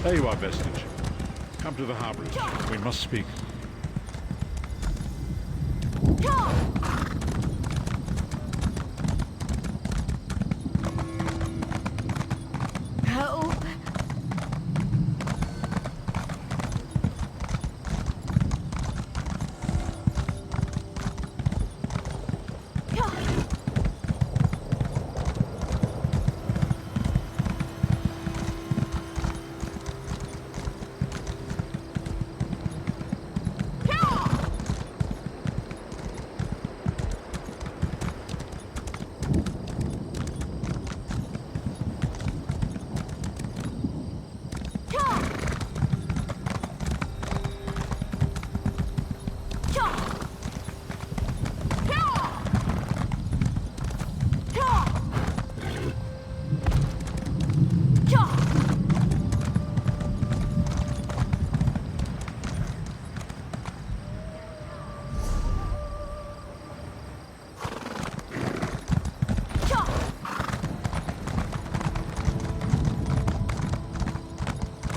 There you are, Vestige. Come to the harborage. We must speak. Help!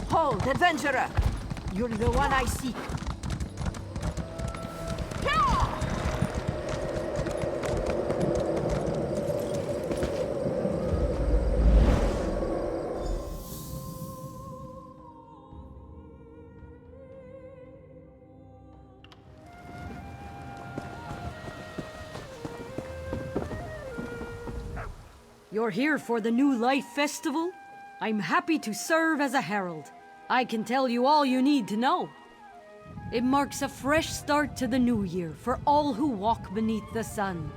Hold, adventurer! You're the one I seek. You're here for the New Life Festival? I'm happy to serve as a herald. I can tell you all you need to know. It marks a fresh start to the new year for all who walk beneath the sun.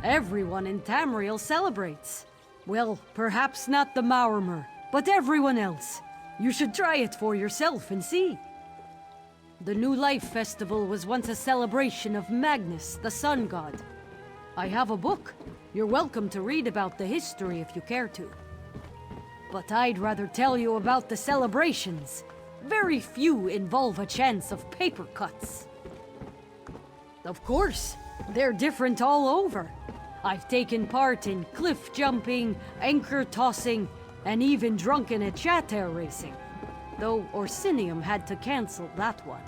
Everyone in Tamriel celebrates. Well, perhaps not the Maormer, but everyone else. You should try it for yourself and see. The New Life Festival was once a celebration of Magnus, the sun god. I have a book. You're welcome to read about the history if you care to. But I'd rather tell you about the celebrations. Very few involve a chance of paper cuts. Of course, they're different all over. I've taken part in cliff jumping, anchor tossing, and even drunken at chatter racing. Though Orsinium had to cancel that one.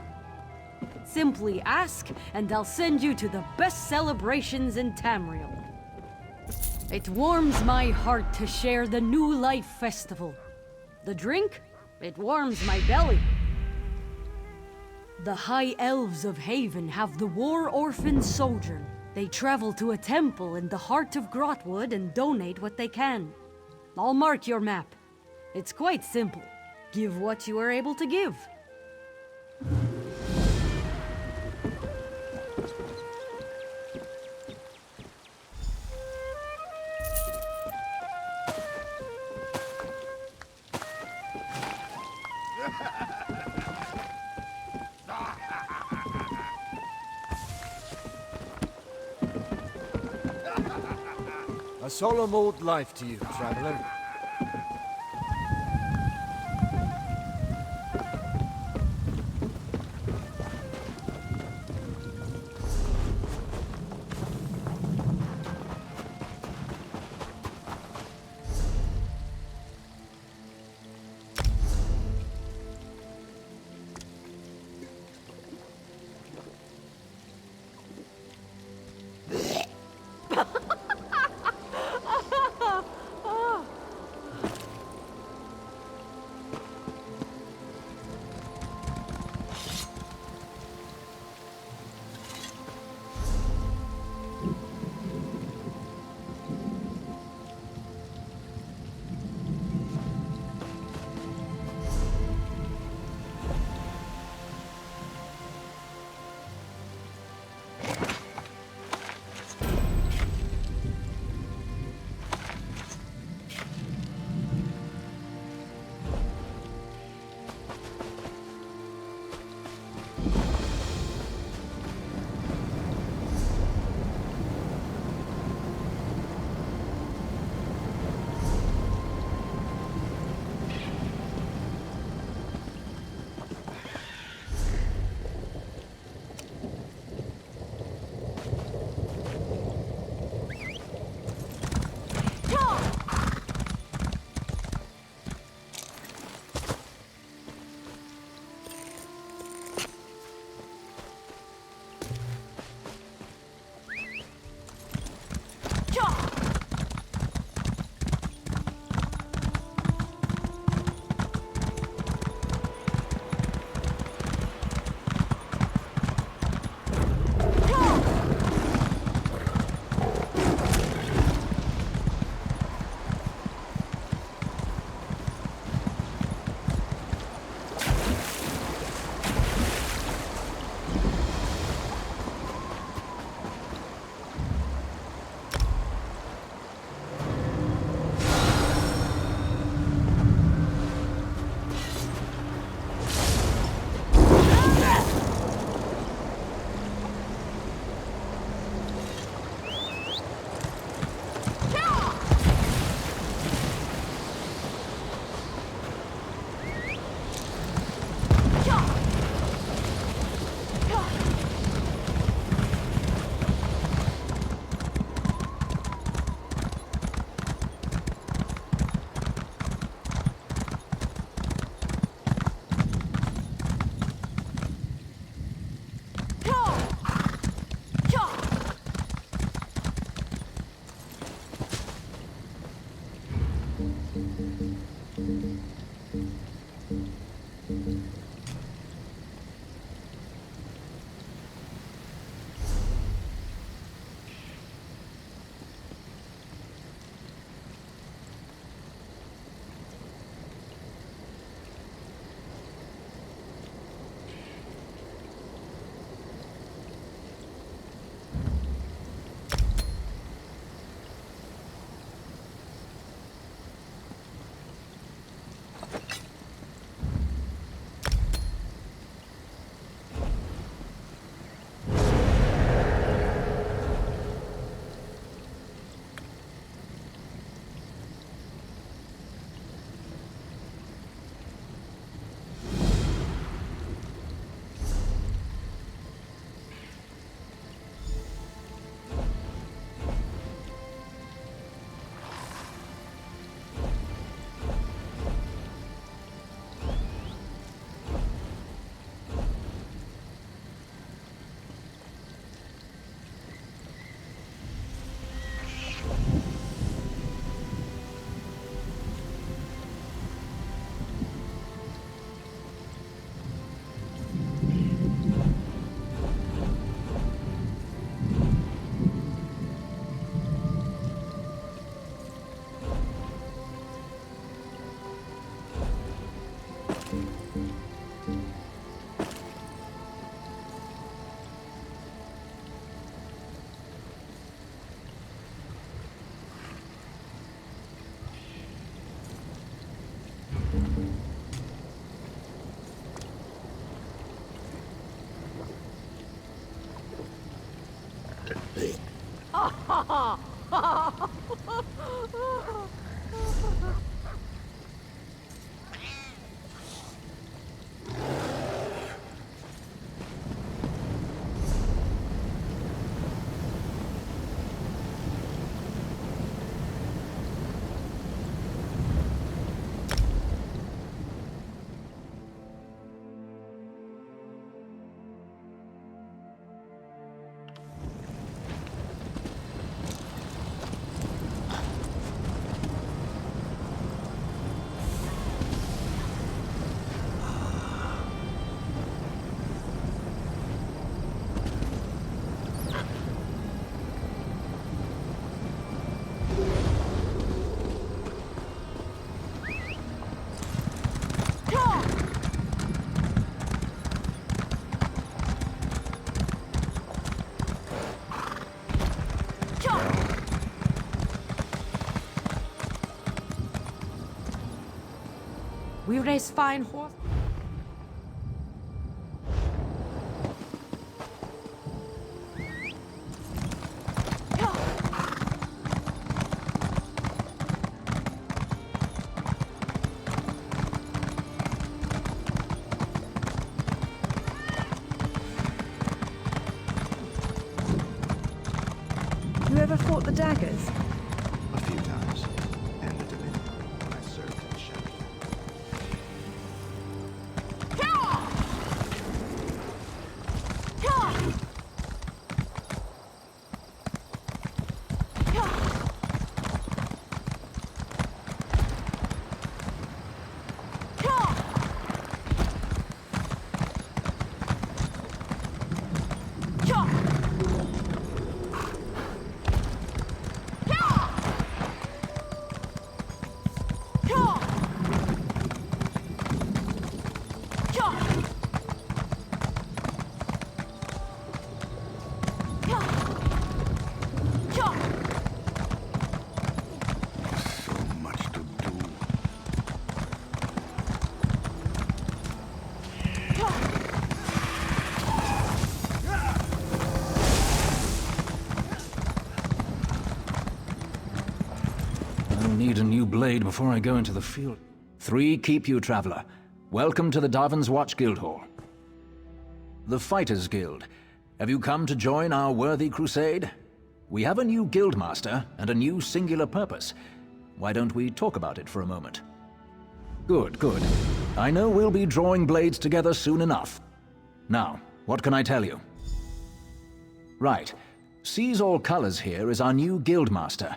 Simply ask, and I'll send you to the best celebrations in Tamriel. It warms my heart to share the New Life Festival. The drink? It warms my belly. The High Elves of Haven have the War Orphan Sojourn. They travel to a temple in the heart of Grotwood and donate what they can. I'll mark your map. It's quite simple. Give what you are able to give. A solemn old life to you, traveler. We raise fine horse. You ever fought the daggers? A few times. And the Dominion when I served in the shadows. So much to do. I'll need a new blade before I go into the field. 3 keep you, traveler. Welcome to the Darvin's Watch Guildhall. The Fighters Guild. Have you come to join our worthy crusade? We have a new guildmaster and a new singular purpose. Why don't we talk about it for a moment? Good, good. I know we'll be drawing blades together soon enough. Now, what can I tell you? Right. Sees All Colors here is our new guildmaster.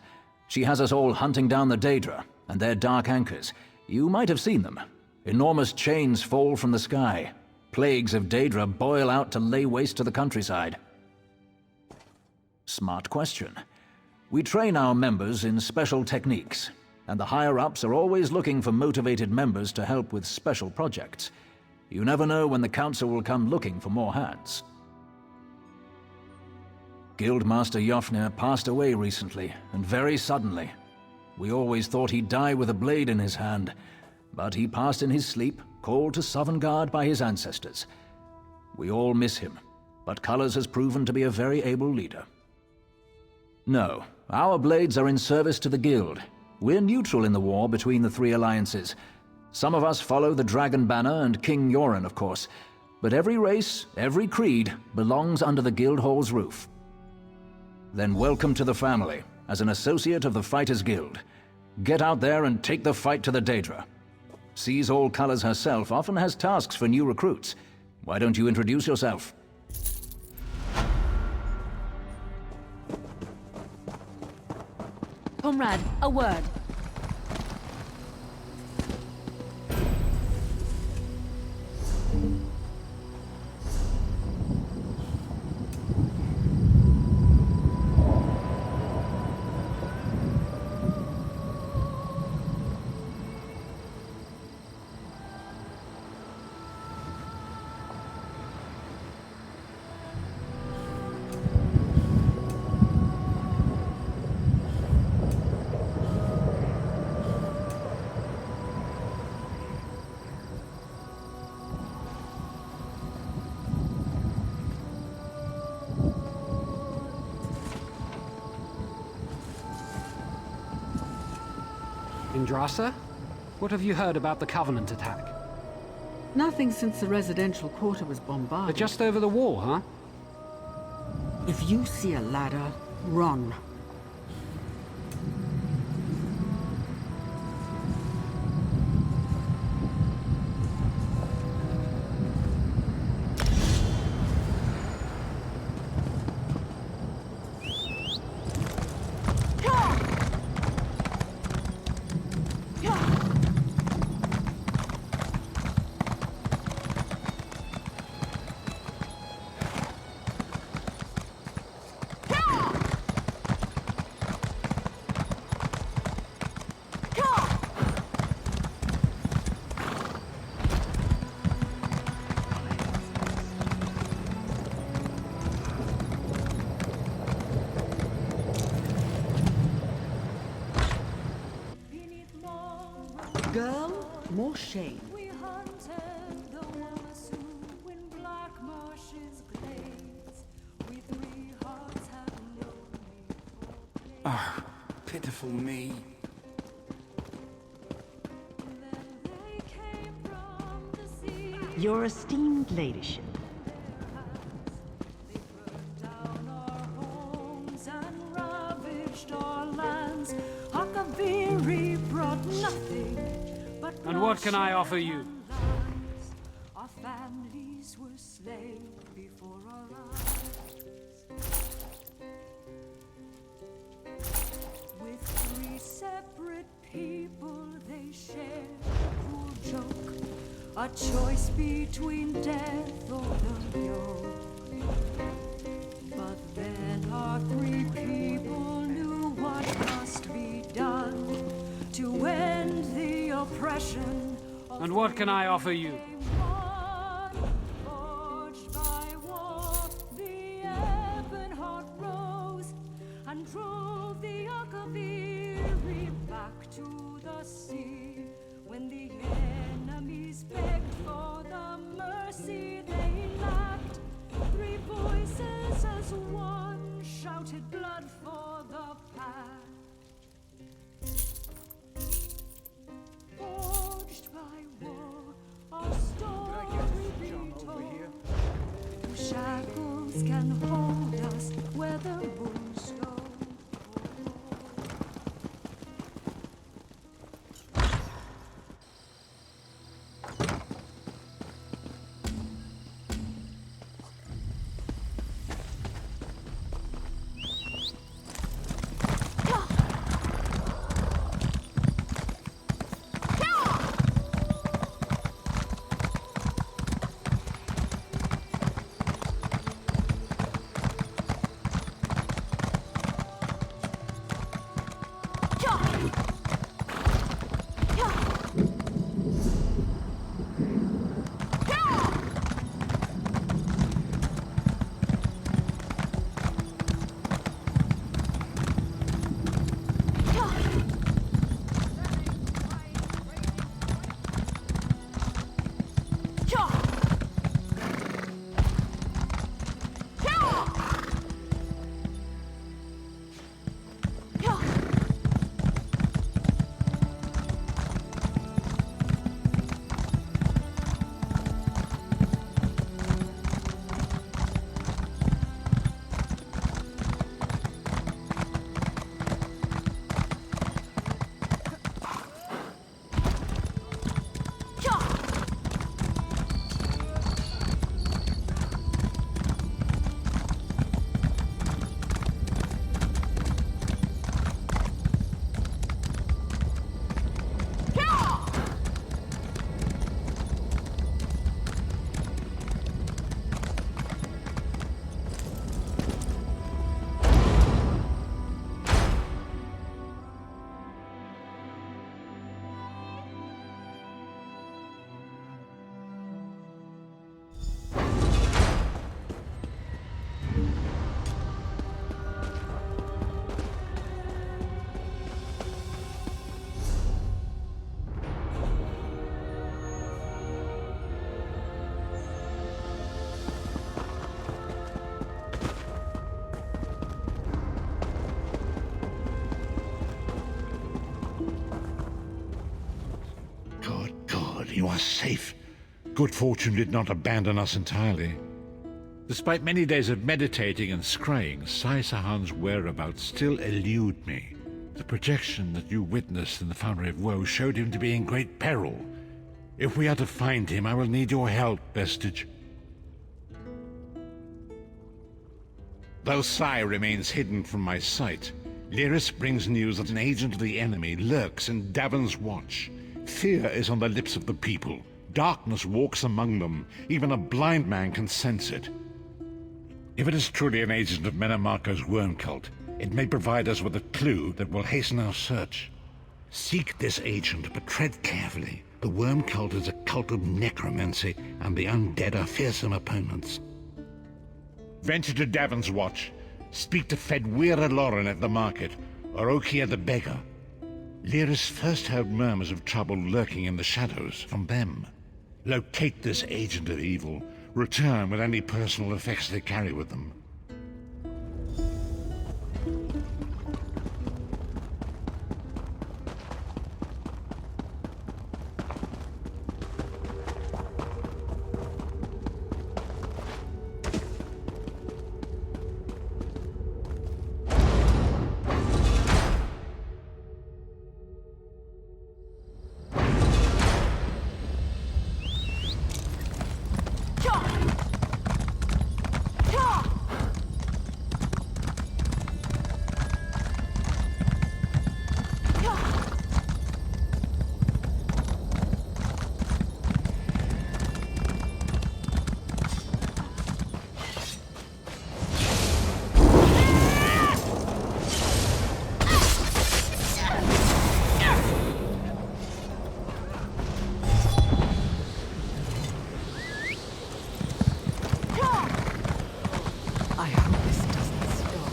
She has us all hunting down the Daedra and their dark anchors. You might have seen them. Enormous chains fall from the sky. Plagues of Daedra boil out to lay waste to the countryside. Smart question. We train our members in special techniques, and the higher-ups are always looking for motivated members to help with special projects. You never know when the Council will come looking for more hands. Guildmaster Jofnir passed away recently, and very suddenly. We always thought he'd die with a blade in his hand, but he passed in his sleep, called to Sovngarde by his ancestors. We all miss him, but Colors has proven to be a very able leader. No, our blades are in service to the Guild. We're neutral in the war between the 3 alliances. Some of us follow the Dragon Banner and King Yoren, of course, but every race, every creed, belongs under the Guildhall's roof. Then welcome to the family, as an associate of the Fighters Guild. Get out there and take the fight to the Daedra. Sees All Colors herself often has tasks for new recruits. Why don't you introduce yourself? Comrade, a word. Indrasa? What have you heard about the Covenant attack? Nothing since the residential quarter was They're bombarded. just over the wall, huh? If you see a ladder, run. Girl, More shame. We hunted the Wasu in black marshes glades. We 3 hearts have known me for play. Pitiful me. Then they came from the sea. Your esteemed ladyship. They burned down our homes and ravaged our lands. Hakaviri brought nothing but And what can I offer you? bloodshed and lies. Our families were slain before our eyes. With 3 separate people, they shared a cruel joke, a choice between death or the yoke. But then our 3 people knew what must be done to end the oppression of And what can I offer you? one. Forged by war, the Ebonheart rose and drove the Akaviri back to the sea. When the enemies begged for the mercy they lacked, 3 voices as one shouted blood for the pact. Forged by war, our story be told. 2 shackles can hold us where the wounds go. You are safe. Good fortune did not abandon us entirely. Despite many days of meditating and scrying, Sai Sahan's whereabouts still elude me. The projection that you witnessed in the Foundry of Woe showed him to be in great peril. If we are to find him, I will need your help, Vestige. Though Sai remains hidden from my sight, Lyris brings news that an agent of the enemy lurks in Davon's Watch. Fear is on the lips of the people. Darkness walks among them. Even a blind man can sense it. If it is truly an agent of Menamarco's worm cult, it may provide us with a clue that will hasten our search. Seek this agent, but tread carefully. The worm cult is a cult of necromancy, and the undead are fearsome opponents. Venture to Davon's Watch. Speak to Fedwira Lauren at the market, or Okia the beggar. Lyris first heard murmurs of trouble lurking in the shadows from them. Locate this agent of evil. Return with any personal effects they carry with them. I hope this doesn't stop.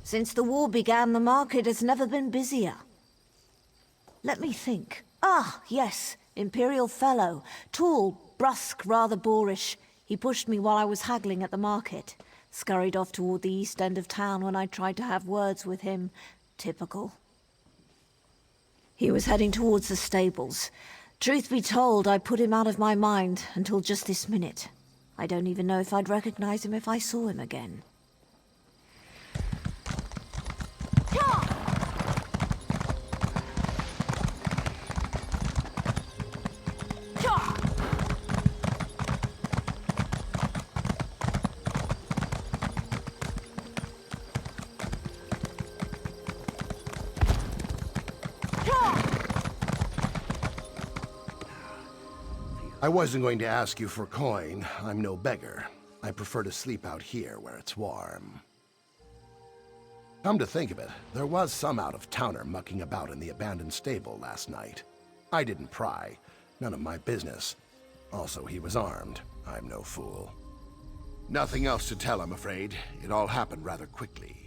Since the war began, the market has never been busier. Let me think. Ah, yes, Imperial Fellow. Tall, brusque, rather boorish. He pushed me while I was haggling at the market. Scurried off toward the east end of town when I tried to have words with him. Typical. He was heading towards the stables. Truth be told, I put him out of my mind until just this minute. I don't even know if I'd recognize him if I saw him again. I wasn't going to ask you for coin. I'm no beggar. I prefer to sleep out here where it's warm. Come to think of it, there was some out-of-towner mucking about in the abandoned stable last night. I didn't pry. None of my business. Also, he was armed. I'm no fool. Nothing else to tell, I'm afraid. It all happened rather quickly.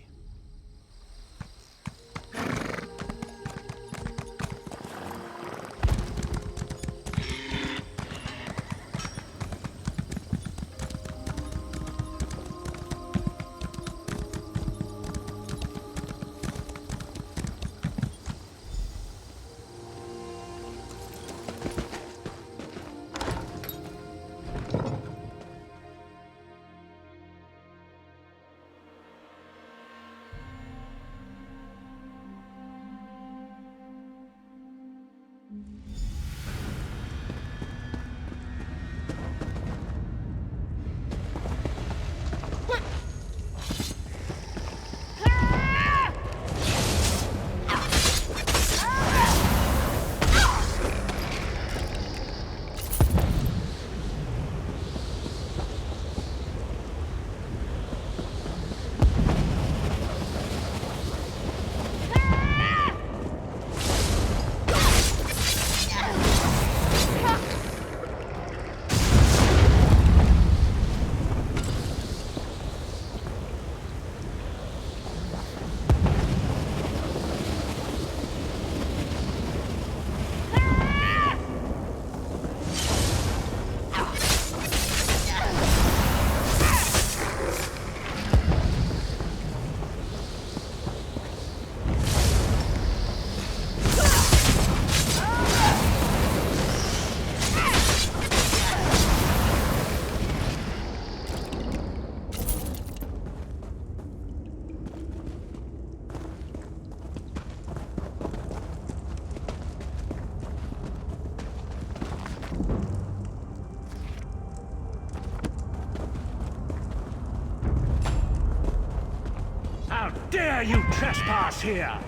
How dare you trespass here!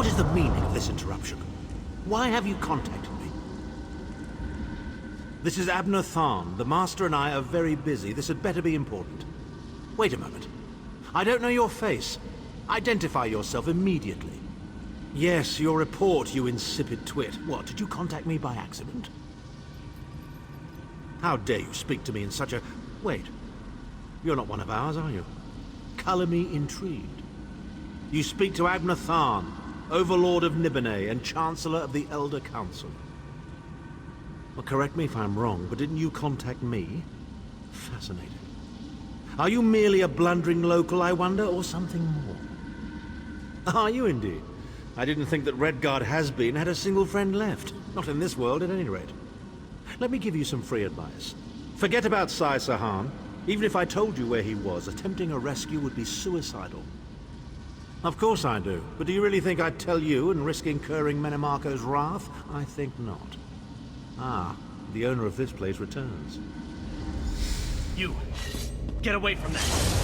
What is the meaning of this interruption? Why have you contacted me? This is Abner Tharn. The Master and I are very busy. This had better be important. Wait a moment. I don't know your face. Identify yourself immediately. Yes, your report, you insipid twit. What, did you contact me by accident? How dare you speak to me in such a... Wait. You're not one of ours, are you? Color me intrigued. You speak to Abner Tharn, Overlord of Nibene and Chancellor of the Elder Council. Well, correct me if I'm wrong, but didn't you contact me? Fascinating. Are you merely a blundering local, I wonder, or something more? Are you indeed? I didn't think that Redguard has-been had a single friend left. Not in this world, at any rate. Let me give you some free advice. Forget about Sai Sahan. Even if I told you where he was, attempting a rescue would be suicidal. Of course I do. But do you really think I'd tell you and risk incurring Menemarco's wrath? I think not. Ah, the owner of this place returns. You! Get away from that!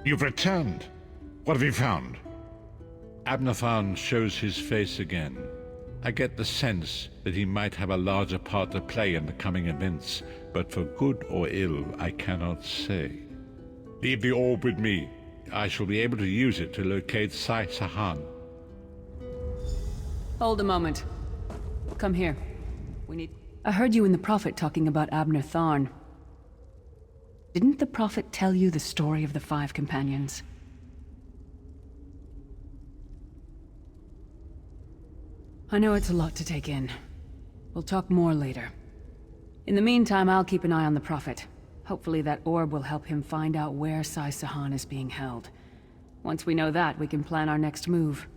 You've returned. What have you found? Abnathan shows his face again. I get the sense that he might have a larger part to play in the coming events, but for good or ill, I cannot say. Leave the orb with me. I shall be able to use it to locate Sai Sahan. Hold a moment. Come here. I heard you and the Prophet talking about Abner Tharn. Didn't the Prophet tell you the story of the 5 companions? I know it's a lot to take in. We'll talk more later. In the meantime, I'll keep an eye on the Prophet. Hopefully that orb will help him find out where Sai Sahan is being held. Once we know that, we can plan our next move.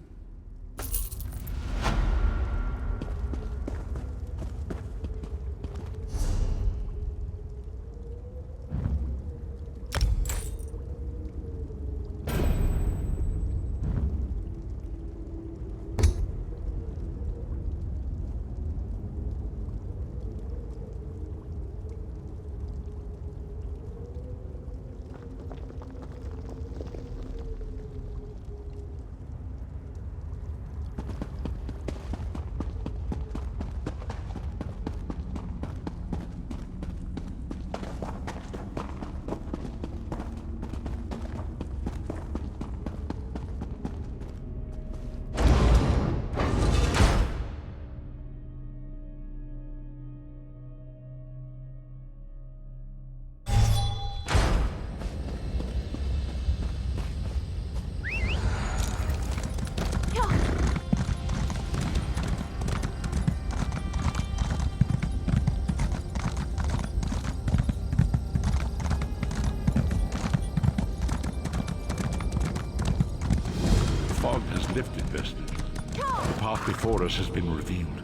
Lifted, Vestige. The path before us has been revealed.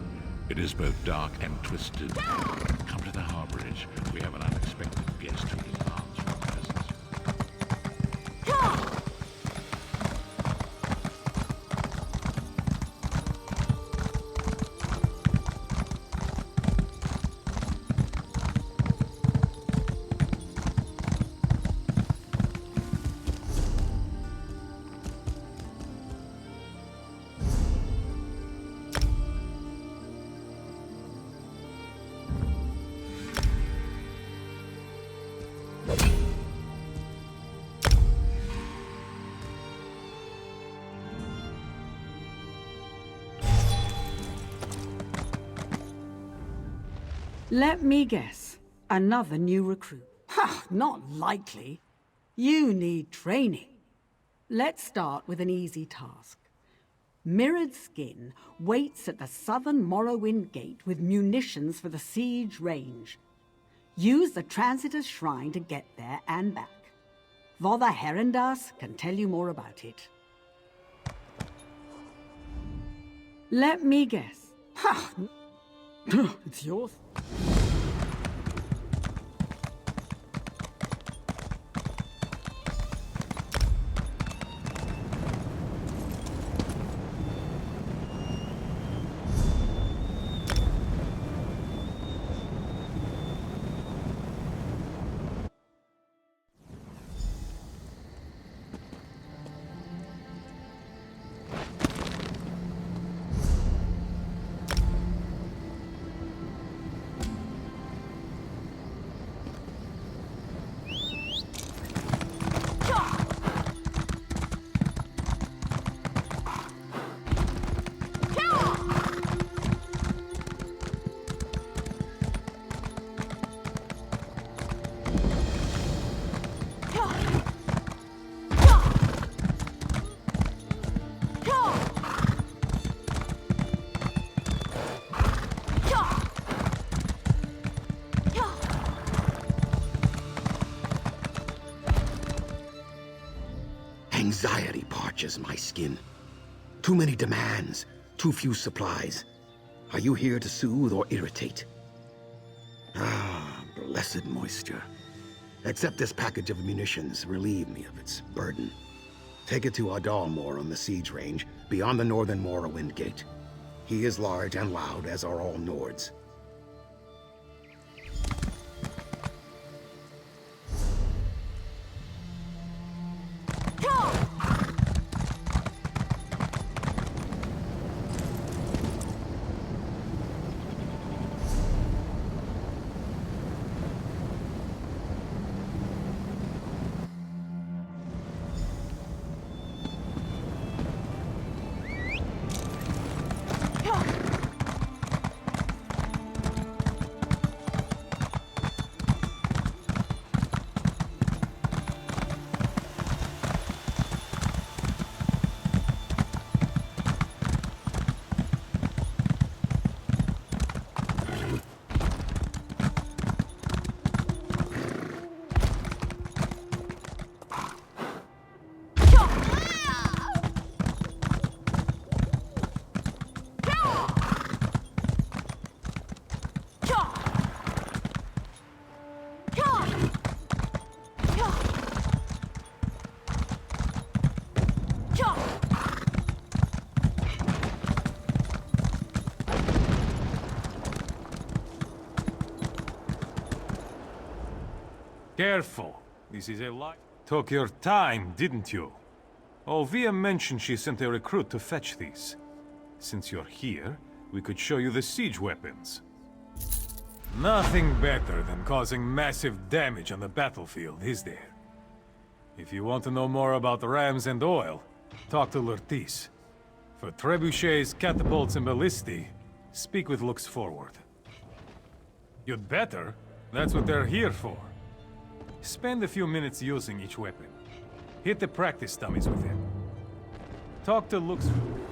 It is both dark and twisted. Come to the harborage. We have an unexpected guest who demands your presence. Let me guess. Another new recruit. Ha! Not likely. You need training. Let's start with an easy task. Mirrored Skin waits at the southern Morrowind Gate with munitions for the siege range. Use the Transitor's Shrine to get there and back. Vodha Herendas can tell you more about it. Let me guess. Ha! It's yours. Anxiety parches my skin. Too many demands, too few supplies. Are you here to soothe or irritate? Ah, blessed moisture. Accept this package of munitions, relieve me of its burden. Take it to Adalmor on the siege range, beyond the northern Morrowind Gate. He is large and loud, as are all Nords. Careful. This is a lie. Took your time, didn't you? Olvia mentioned she sent a recruit to fetch these. Since you're here, we could show you the siege weapons. Nothing better than causing massive damage on the battlefield, is there? If you want to know more about rams and oil, talk to Lurtis. For trebuchets, catapults, and ballistae, speak with Looks Forward. You'd better. That's what they're here for. Spend a few minutes using each weapon. Hit the practice dummies with him. Talk to Looks Forward.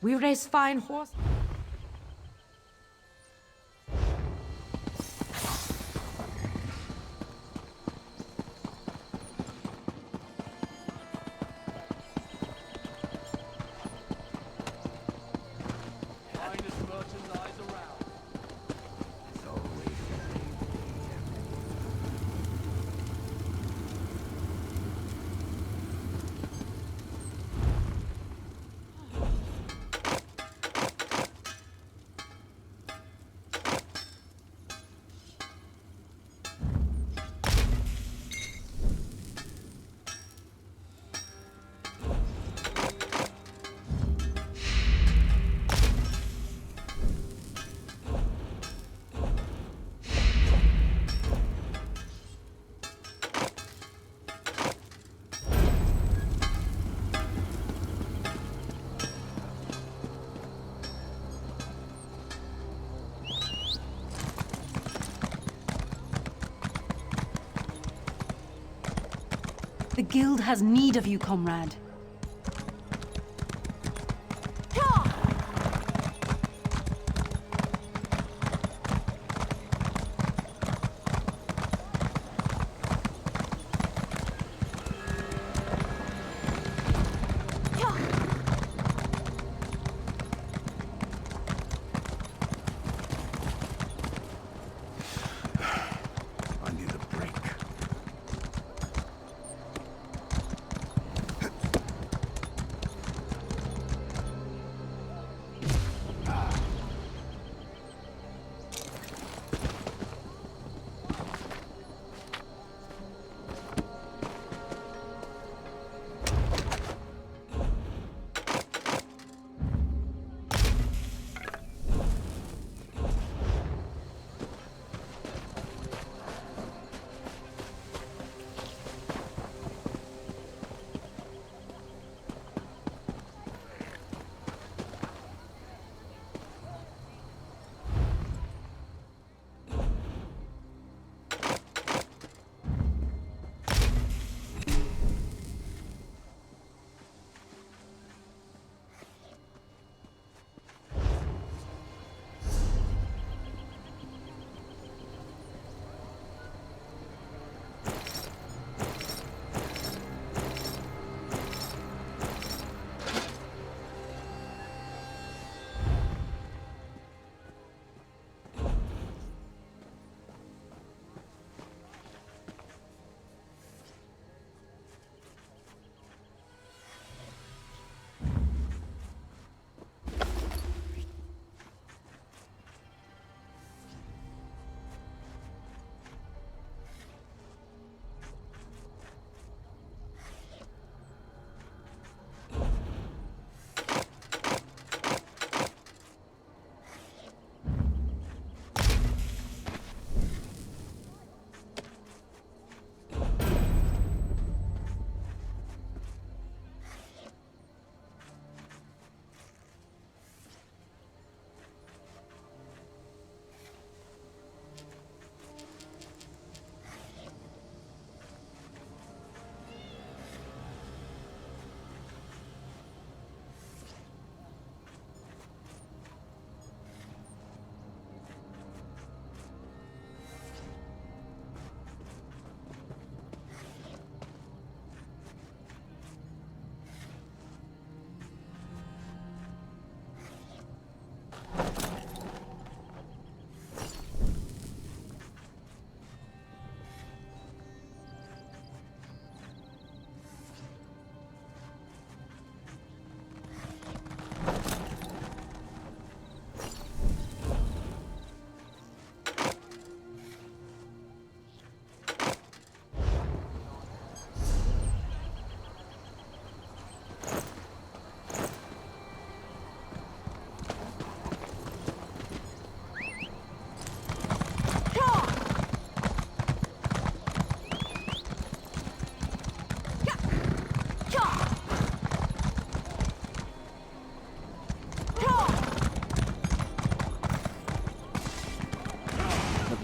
We raise fine horse. The guild has need of you, comrade.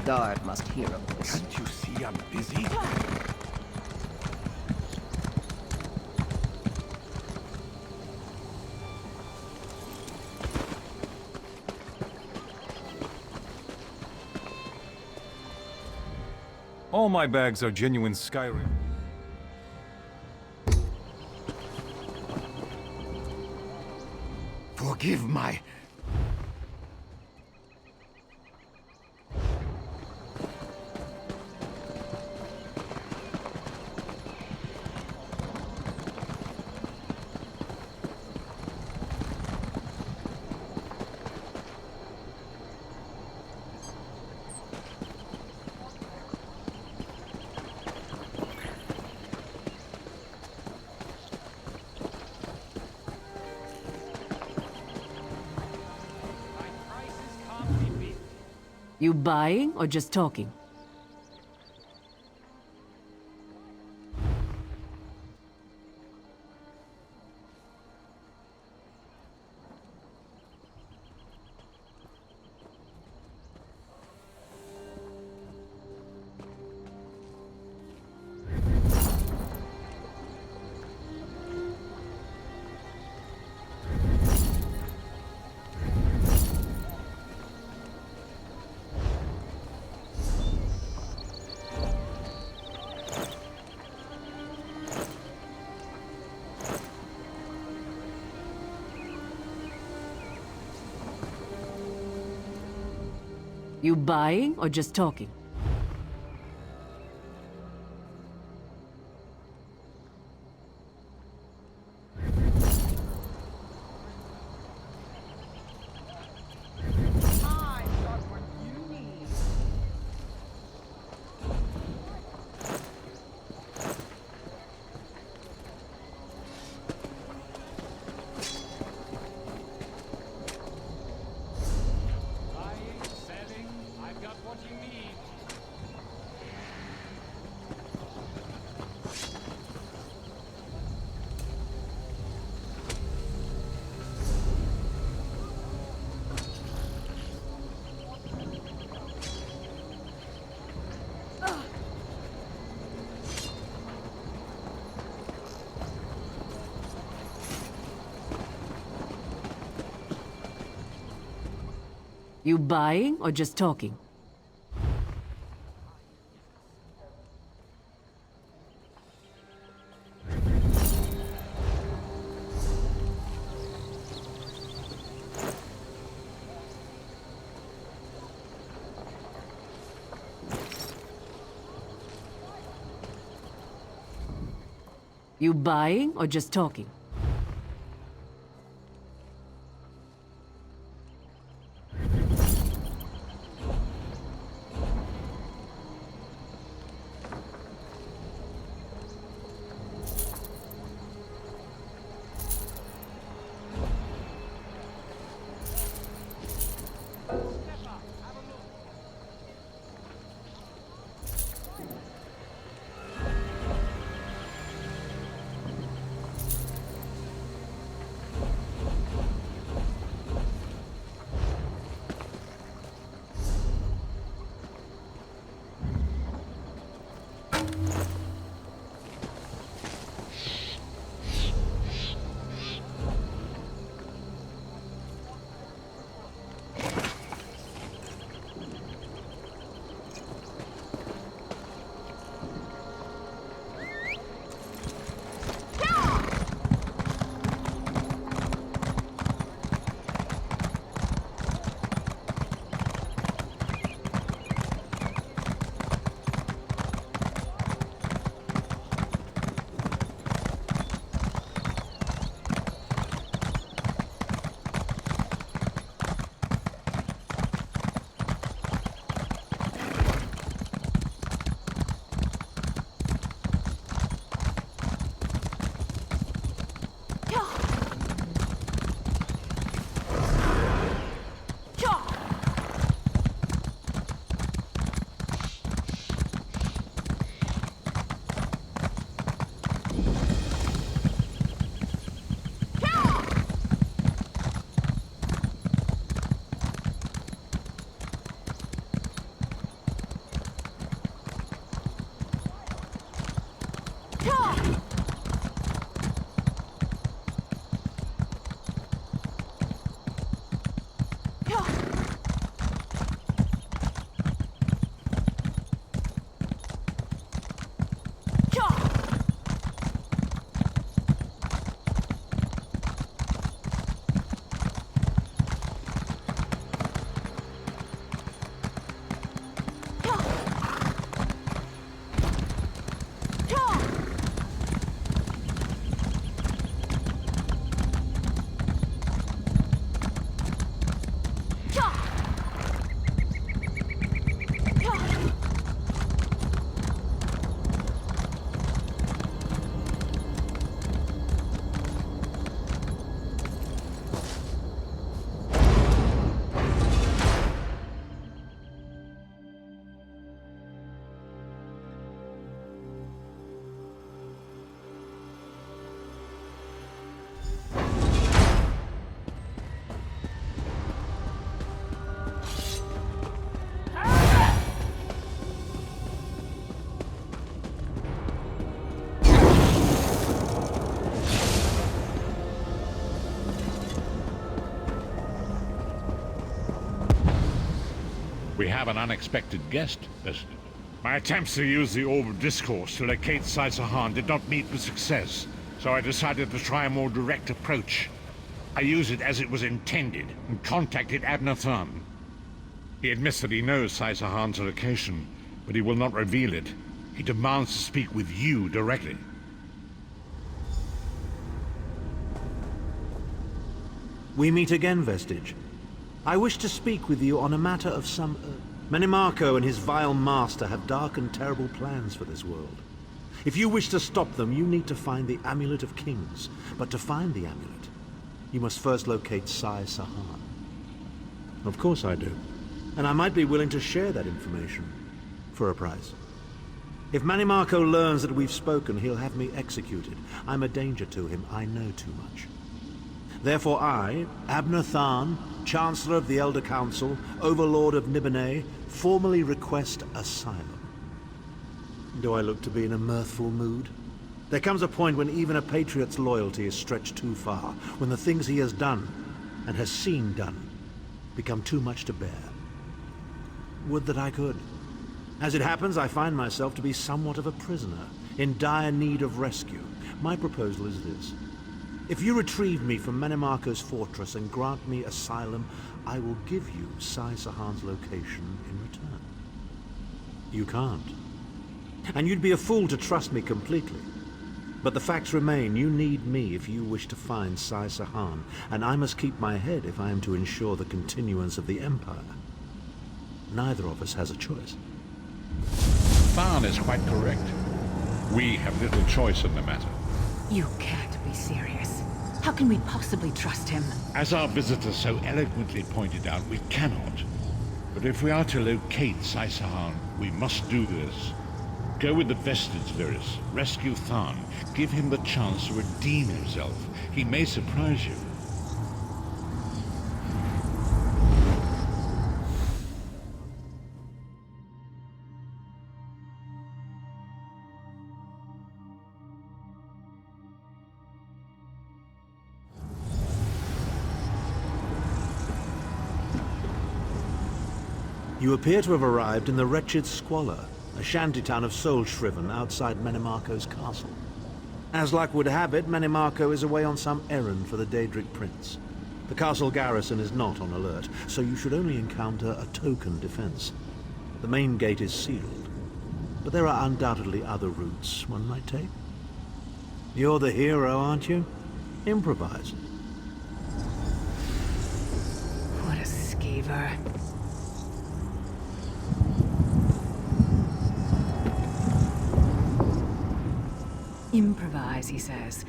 guard must hear of this. Can't you see I'm busy? All my bags are genuine Skyrim. Forgive my... You buying or just talking? You buying or just talking? You buying or just talking? You buying or just talking? We have an unexpected guest, President. My attempts to use the Orb of Discourse to locate Saisahan did not meet with success, so I decided to try a more direct approach. I used it as it was intended, and contacted Abnathan. He admits that he knows Saisahan's location, but he will not reveal it. He demands to speak with you directly. We meet again, Vestige. I wish to speak with you on a matter of some... Menimarco and his vile master have dark and terrible plans for this world. If you wish to stop them, you need to find the Amulet of Kings. But to find the amulet, you must first locate Saisahan. Of course I do. And I might be willing to share that information. For a price. If Menimarco learns that we've spoken, he'll have me executed. I'm a danger to him. I know too much. Therefore I, Abnathan, Chancellor of the Elder Council, Overlord of Nibene, formally request asylum. Do I look to be in a mirthful mood? There comes a point when even a patriot's loyalty is stretched too far, when the things he has done, and has seen done, become too much to bear. Would that I could. As it happens, I find myself to be somewhat of a prisoner, in dire need of rescue. My proposal is this. If you retrieve me from Menimarco's fortress and grant me asylum, I will give you Saisahan's location in return. You can't. And you'd be a fool to trust me completely. But the facts remain, you need me if you wish to find Saisahan, and I must keep my head if I am to ensure the continuance of the Empire. Neither of us has a choice. Tharn is quite correct. We have little choice in the matter. You can't be serious. How can we possibly trust him? As our visitor so eloquently pointed out, we cannot. But if we are to locate Saisahan, we must do this. Go with the Vestige, Lyris. Rescue Tharn. Give him the chance to redeem himself. He may surprise you. You appear to have arrived in the wretched Squalor, a shantytown of soul-shriven outside Menimarco's castle. As luck would have it, Menimarco is away on some errand for the Daedric Prince. The castle garrison is not on alert, so you should only encounter a token defense. The main gate is sealed, but there are undoubtedly other routes one might take. You're the hero, aren't you? Improvise. What a skeever. Improvise, he says.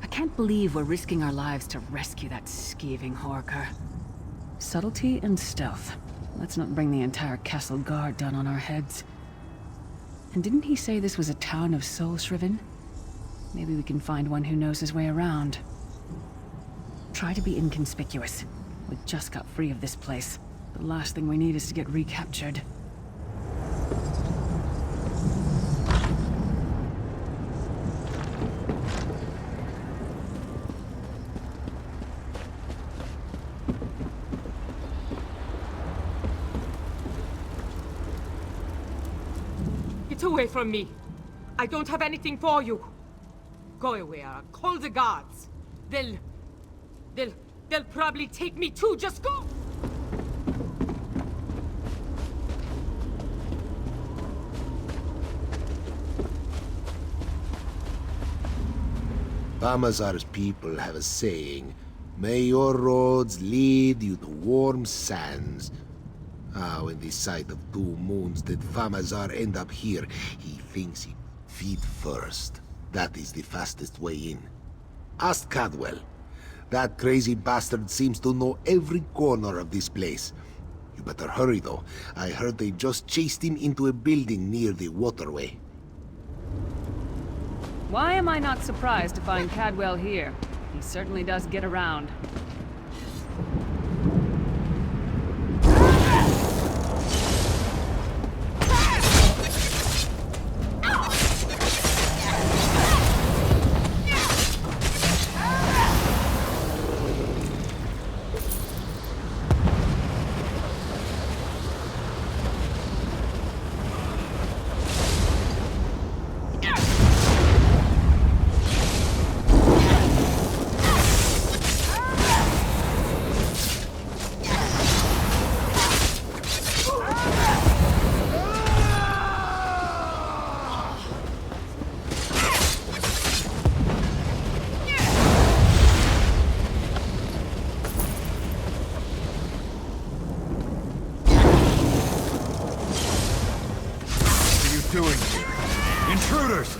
I can't believe we're risking our lives to rescue that skeeving horker. Subtlety and stealth. Let's not bring the entire castle guard down on our heads. And didn't he say this was a town of soul-shriven? Maybe we can find one who knows his way around. Try to be inconspicuous. We just got free of this place. The last thing we need is to get recaptured. Get away from me! I don't have anything for you! Go away, or I'll call the guards! They'll probably take me too, just go! Bamazar's people have a saying, "May your roads lead you to warm sands." When the sight of 2 moons did Famazar end up here, he thinks he feet first. That is the fastest way in. Ask Cadwell. That crazy bastard seems to know every corner of this place. You better hurry though. I heard they just chased him into a building near the waterway. Why am I not surprised to find Cadwell here? He certainly does get around. doing here? Intruders!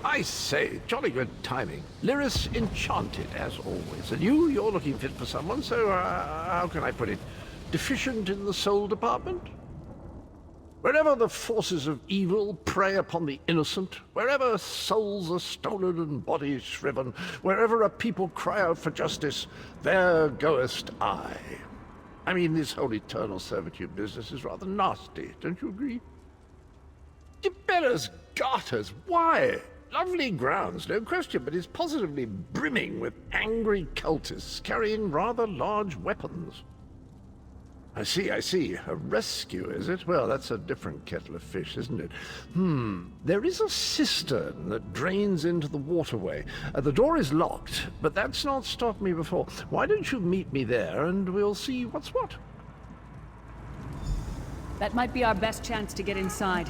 I say, jolly good timing. Lyris enchanted, as always. And you're looking fit for someone, so, how can I put it? Deficient in the soul department? Wherever the forces of evil prey upon the innocent, wherever souls are stolen and bodies shriven, wherever a people cry out for justice, there goest I. I mean, this whole eternal servitude business is rather nasty, don't you agree? Gebera's garters, why? Lovely grounds, no question, but it's positively brimming with angry cultists carrying rather large weapons. I see. A rescue, is it? Well, that's a different kettle of fish, isn't it? There is a cistern that drains into the waterway. The door is locked, but that's not stopped me before. Why don't you meet me there, and we'll see what's what? That might be our best chance to get inside.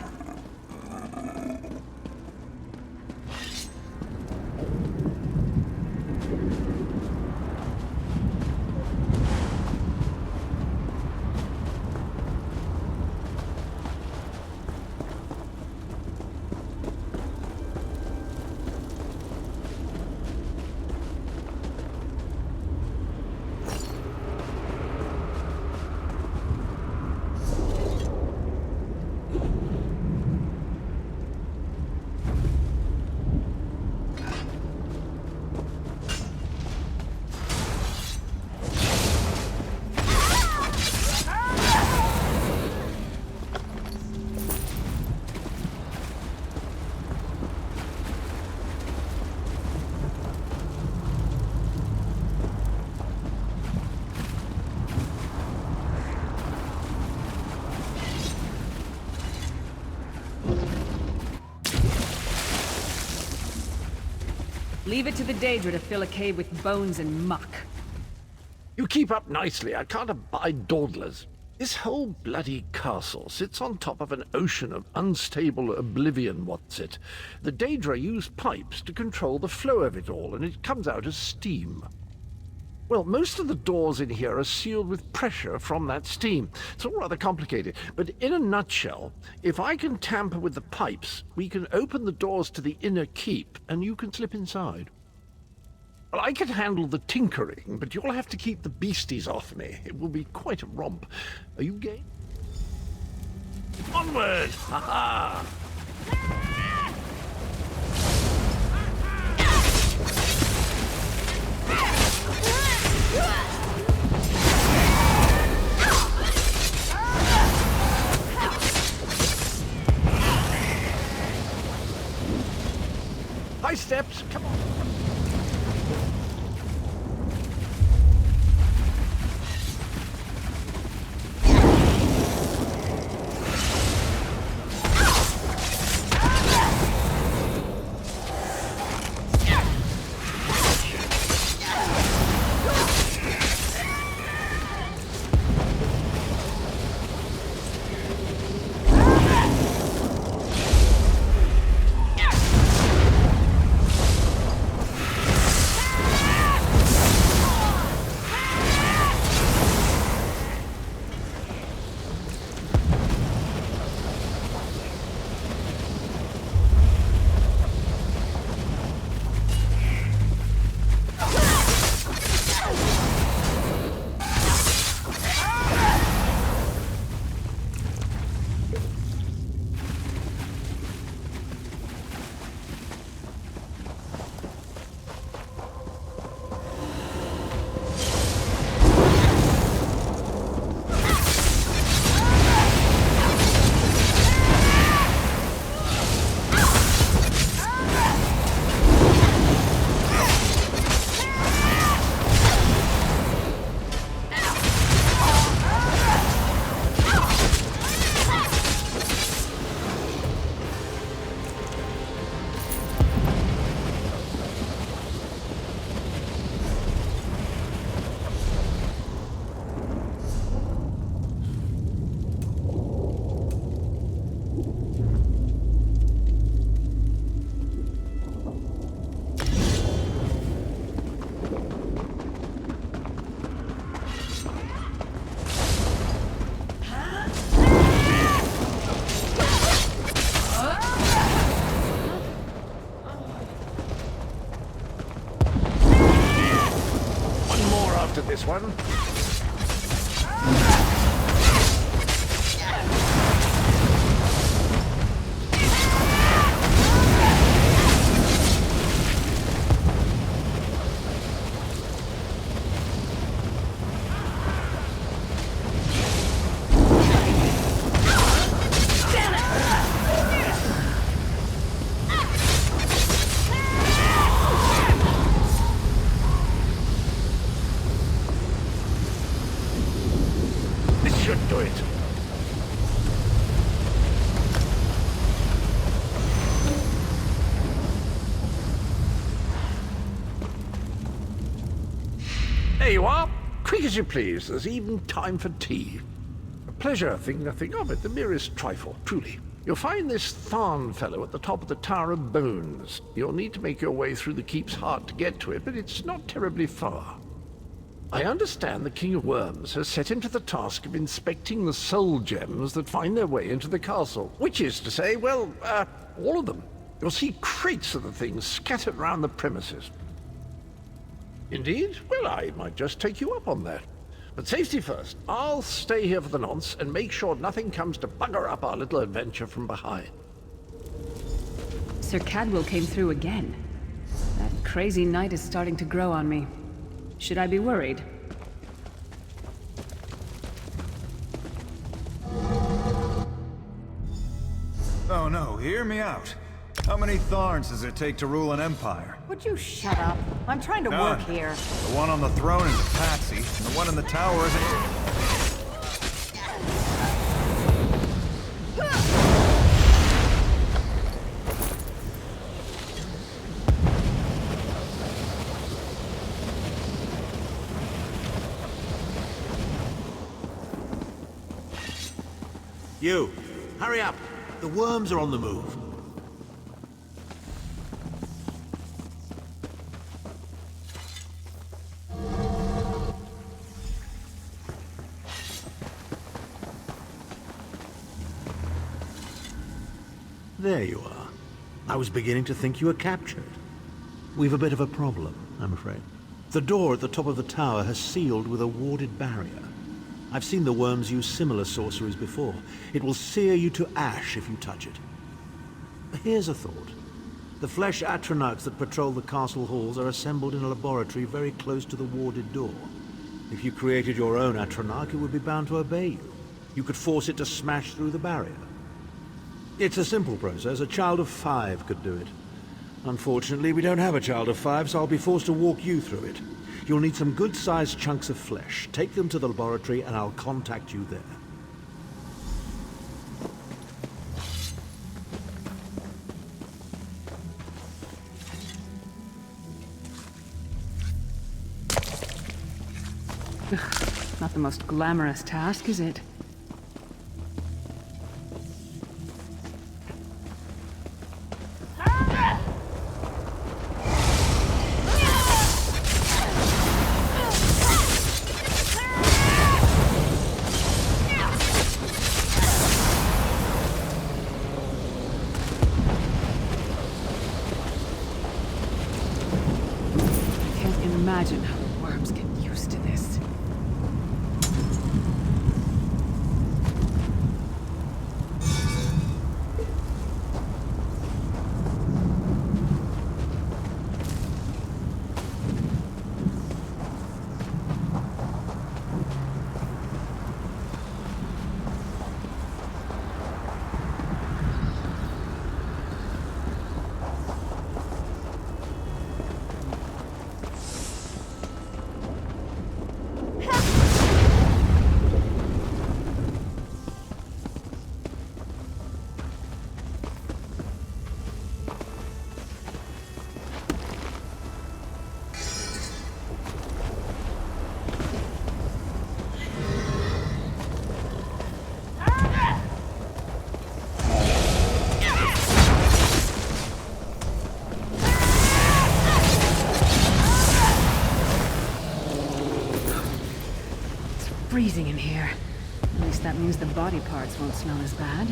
Leave it to the Daedra to fill a cave with bones and muck. You keep up nicely. I can't abide dawdlers. This whole bloody castle sits on top of an ocean of unstable oblivion, what's it? The Daedra use pipes to control the flow of it all, and it comes out as steam. Well, most of the doors in here are sealed with pressure from that steam. It's all rather complicated, but in a nutshell, if I can tamper with the pipes, we can open the doors to the inner keep, and you can slip inside. Well, I can handle the tinkering, but you'll have to keep the beasties off me. It will be quite a romp. Are you game? Onward! Ha-ha! High steps, come on. this one. There you are. Quick as you please. There's even time for tea. A pleasure, think nothing of it. The merest trifle, truly. You'll find this Tharn fellow at the top of the Tower of Bones. You'll need to make your way through the keep's heart to get to it, but it's not terribly far. I understand the King of Worms has set him to the task of inspecting the soul gems that find their way into the castle. Which is to say, well, all of them. You'll see crates of the things scattered around the premises. Indeed? Well, I might just take you up on that. But safety first. I'll stay here for the nonce and make sure nothing comes to bugger up our little adventure from behind. Sir Cadwell came through again. That crazy night is starting to grow on me. Should I be worried? Oh no, hear me out. How many Tharns does it take to rule an empire? Would you shut up? I'm trying to None. work here. The one on the throne is a patsy, and the one in the tower is a... You, hurry up. The worms are on the move. There you are. I was beginning to think you were captured. We've a bit of a problem, I'm afraid. The door at the top of the tower has sealed with a warded barrier. I've seen the worms use similar sorceries before. It will sear you to ash if you touch it. Here's a thought. The flesh atronachs that patrol the castle halls are assembled in a laboratory very close to the warded door. If you created your own atronach, it would be bound to obey you. You could force it to smash through the barrier. It's a simple process. A child of 5 could do it. Unfortunately, we don't have a child of 5, so I'll be forced to walk you through it. You'll need some good-sized chunks of flesh. Take them to the laboratory and I'll contact you there. Not the most glamorous task, is it? Imagine how the worms get used to this. Freezing in here. At least that means the body parts won't smell as bad.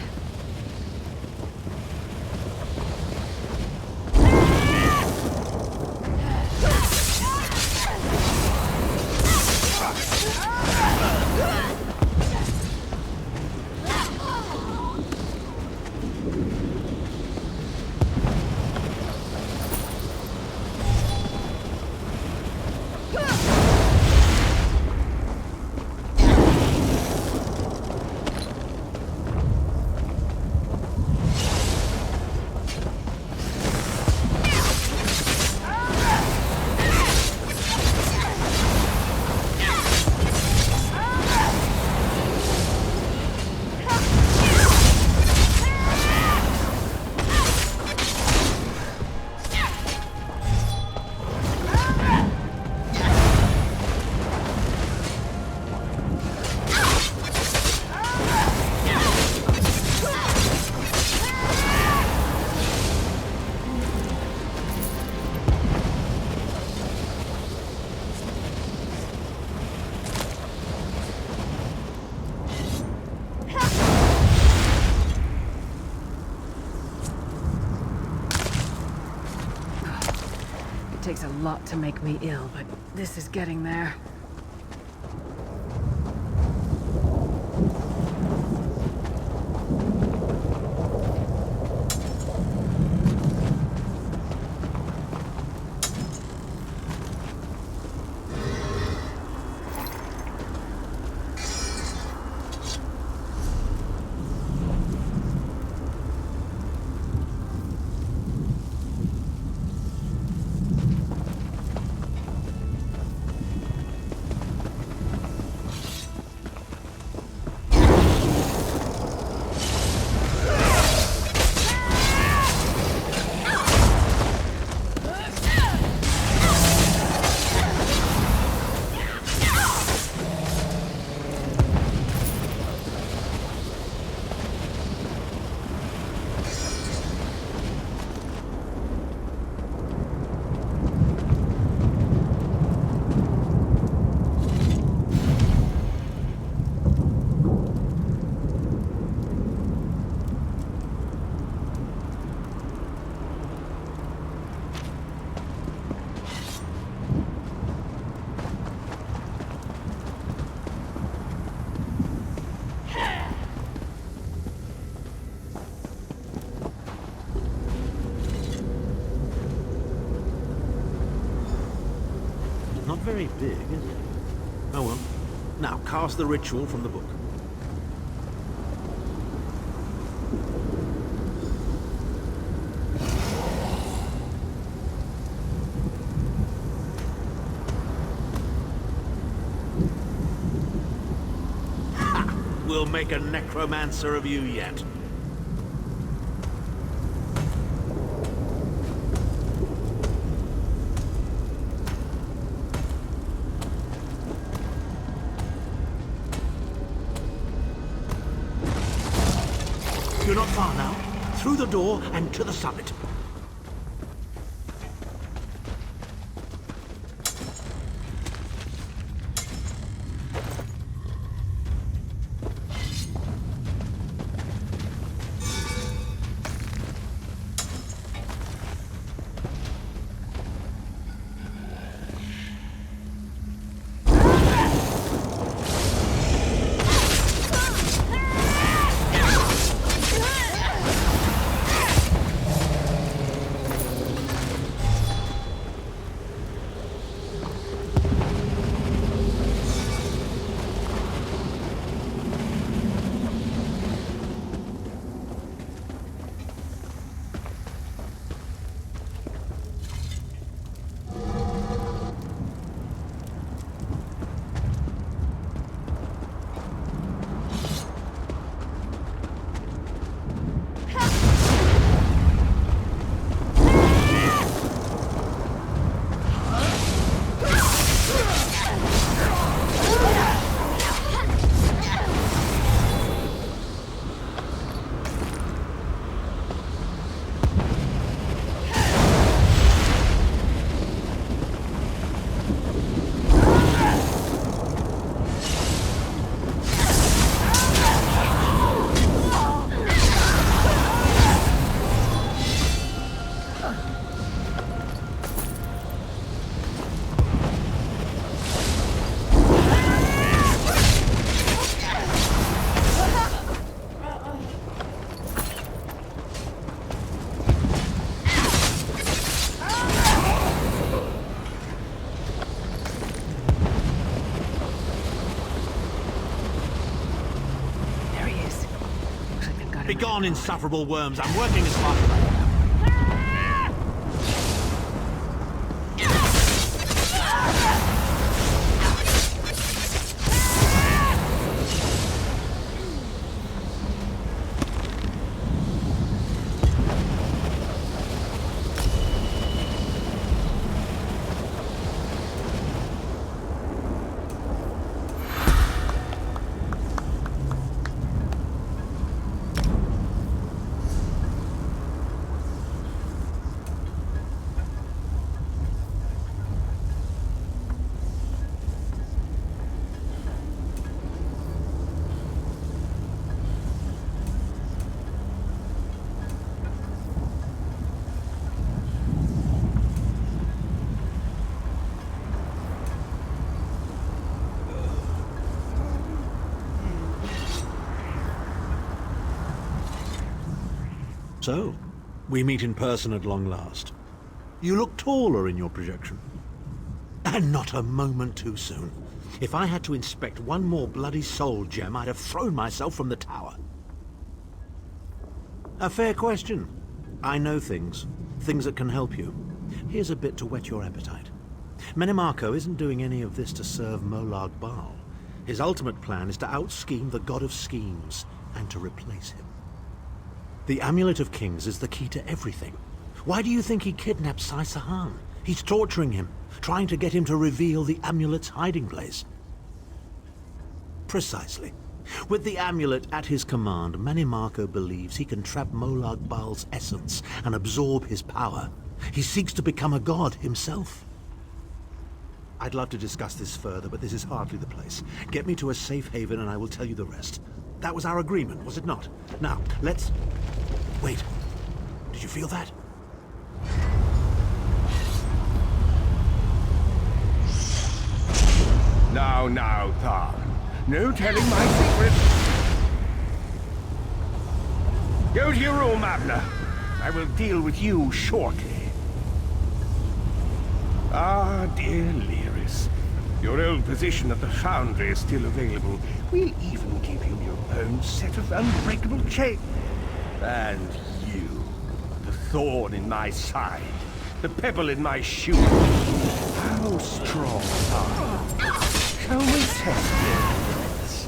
takes a lot to make me ill, but this is getting there. Not very big, is it? Oh well. Now, cast the ritual from the book. Ha! We'll make a necromancer of you yet. You're not far now. Through the door and to the summit. Begone, insufferable worms. I'm working as fast as I can. So, we meet in person at long last. You look taller in your projection. And not a moment too soon. If I had to inspect one more bloody soul gem, I'd have thrown myself from the tower. A fair question. I know things that can help you. Here's a bit to whet your appetite. Menimarco isn't doing any of this to serve Molag Bal. His ultimate plan is to out-scheme the god of schemes, and to replace him. The Amulet of Kings is the key to everything. Why do you think he kidnapped Sai Sahan? He's torturing him, trying to get him to reveal the amulet's hiding place. Precisely. With the amulet at his command, Menimarco believes he can trap Molag Bal's essence and absorb his power. He seeks to become a god himself. I'd love to discuss this further, but this is hardly the place. Get me to a safe haven and I will tell you the rest. That was our agreement, was it not? Now, let's... Wait. Did you feel that? Now, Tharn. No telling my secret. Go to your room, Abner. I will deal with you shortly. Ah, dear Lyris. Your old position at the Foundry is still available. We'll even give you your own set of unbreakable chains. And you, the thorn in my side, the pebble in my shoe. How strong are you? Shall we test this?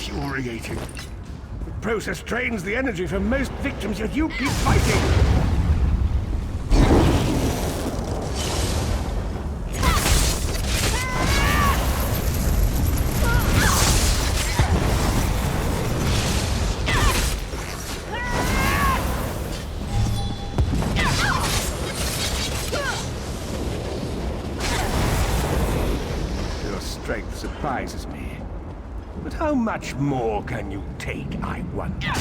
Infuriating. The process drains the energy from most victims, yet you keep fighting! Surprises me. But how much more can you take, I wonder?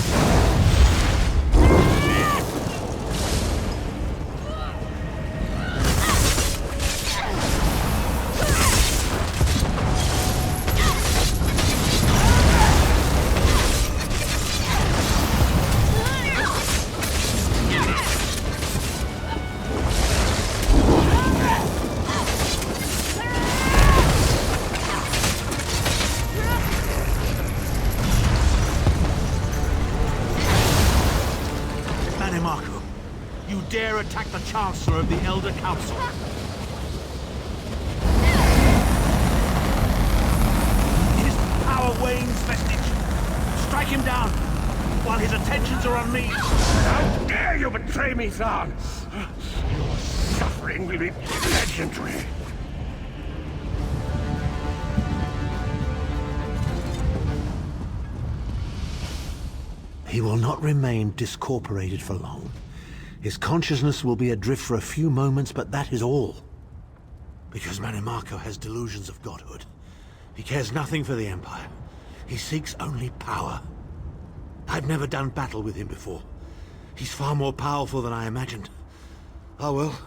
Attack the Chancellor of the Elder Council. His power wanes, Vestige. Strike him down while his attentions are on me. How dare you betray me, Tharn! Your suffering will be legendary. He will not remain discorporated for long. His consciousness will be adrift for a few moments, but that is all. Because Menimarco has delusions of godhood. He cares nothing for the Empire. He seeks only power. I've never done battle with him before. He's far more powerful than I imagined. Oh well,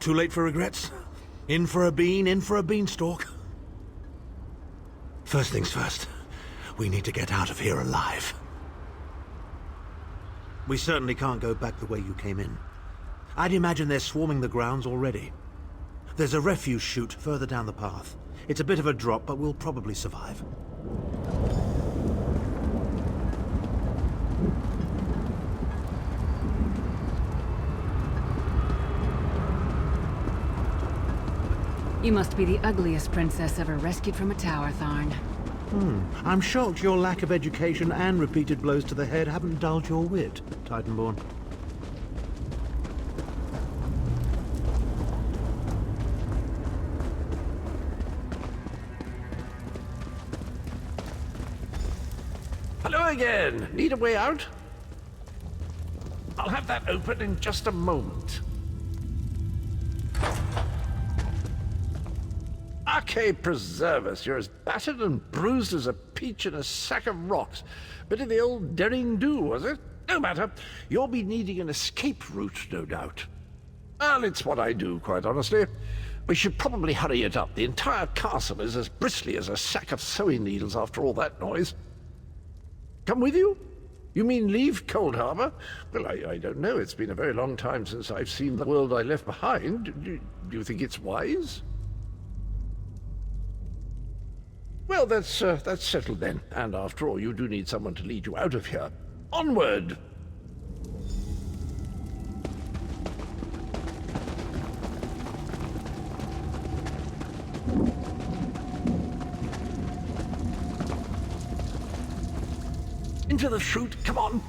too late for regrets. In for a bean, in for a beanstalk. First things first, we need to get out of here alive. We certainly can't go back the way you came in. I'd imagine they're swarming the grounds already. There's a refuse chute further down the path. It's a bit of a drop, but we'll probably survive. You must be the ugliest princess ever rescued from a tower, Tharn. I'm shocked your lack of education and repeated blows to the head haven't dulled your wit, Titanborn. Hello again. Need a way out? I'll have that open in just a moment. Ah, Arche preserve us, you're as battered and bruised as a peach in a sack of rocks. Bit of the old derring-do, was it? No matter. You'll be needing an escape route, no doubt. Well, it's what I do, quite honestly. We should probably hurry it up. The entire castle is as bristly as a sack of sewing needles after all that noise. Come with you? You mean leave Cold Harbor? Well, I don't know. It's been a very long time since I've seen the world I left behind. Do you think it's wise? Well, that's settled then. And after all, you do need someone to lead you out of here. Onward! Into the chute, come on!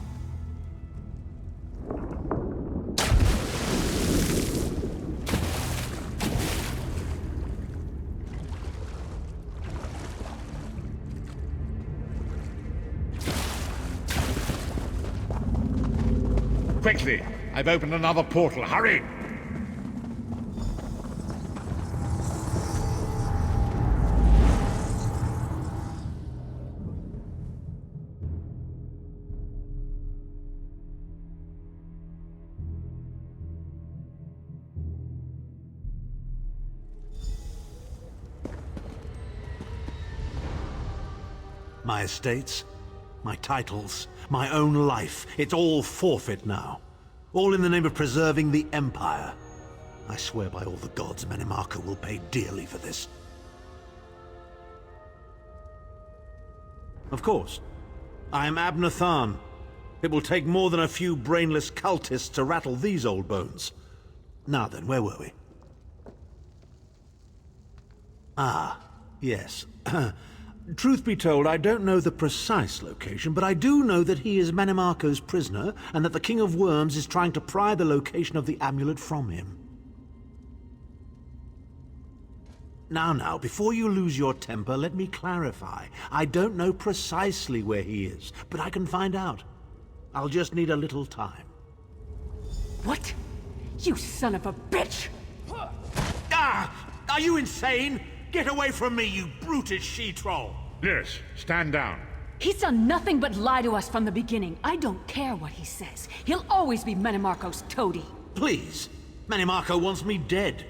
Quickly! I've opened another portal. Hurry! My estates, my titles, my own life, it's all forfeit now. All in the name of preserving the Empire. I swear by all the gods, Menimarco will pay dearly for this. Of course, I am Abner Tharn. It will take more than a few brainless cultists to rattle these old bones. Now then, where were we? Ah, yes. Truth be told, I don't know the precise location, but I do know that he is Menimarco's prisoner, and that the King of Worms is trying to pry the location of the amulet from him. Now, before you lose your temper, let me clarify. I don't know precisely where he is, but I can find out. I'll just need a little time. What? You son of a bitch! Ah! Are you insane? Get away from me, you brutish she-troll! Lyris, stand down. He's done nothing but lie to us from the beginning. I don't care what he says. He'll always be Menimarco's toady. Please. Menimarco wants me dead.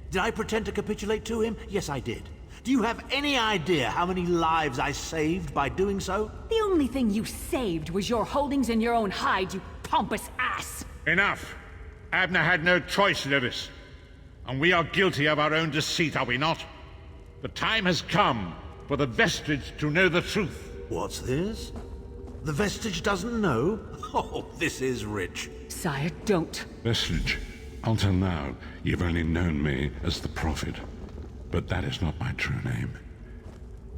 Did I pretend to capitulate to him? Yes, I did. Do you have any idea how many lives I saved by doing so? The only thing you saved was your holdings in your own hide, you pompous ass! Enough! Abner had no choice, Lyris. And we are guilty of our own deceit, are we not? The time has come for the Vestige to know the truth. What's this? The Vestige doesn't know? Oh, this is rich. Sire, don't. Vestige, until now, you've only known me as the Prophet. But that is not my true name.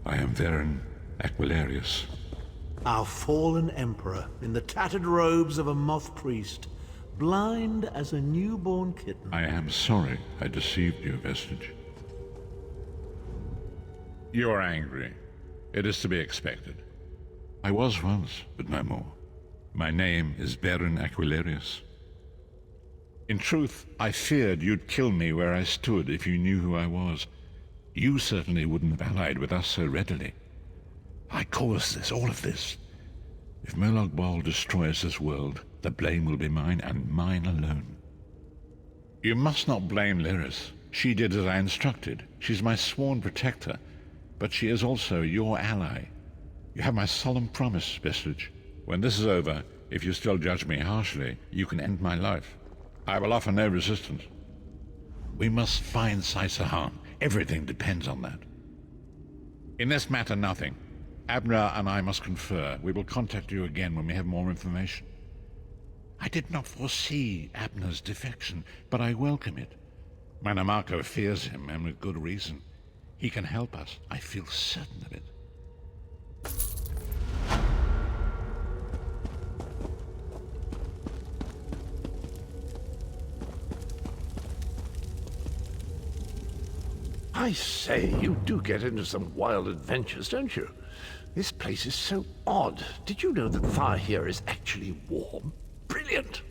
I am Varen Aquilarius. Our fallen emperor, in the tattered robes of a moth priest, blind as a newborn kitten. I am sorry I deceived you, Vestige. You are angry. It is to be expected. I was once, but no more. My name is Varen Aquilarius. In truth, I feared you'd kill me where I stood if you knew who I was. You certainly wouldn't have allied with us so readily. I caused this, all of this. If Molag Bal destroys this world, the blame will be mine, and mine alone. You must not blame Lyris. She did as I instructed. She's my sworn protector, but she is also your ally. You have my solemn promise, Vestige. When this is over, if you still judge me harshly, you can end my life. I will offer no resistance. We must find Saisahan. Everything depends on that. In this matter, nothing. Abner and I must confer. We will contact you again when we have more information. I did not foresee Abner's defection, but I welcome it. Menimarco fears him, and with good reason. He can help us. I feel certain of it. I say, you do get into some wild adventures, don't you? This place is so odd. Did you know that the fire here is actually warm? Brilliant!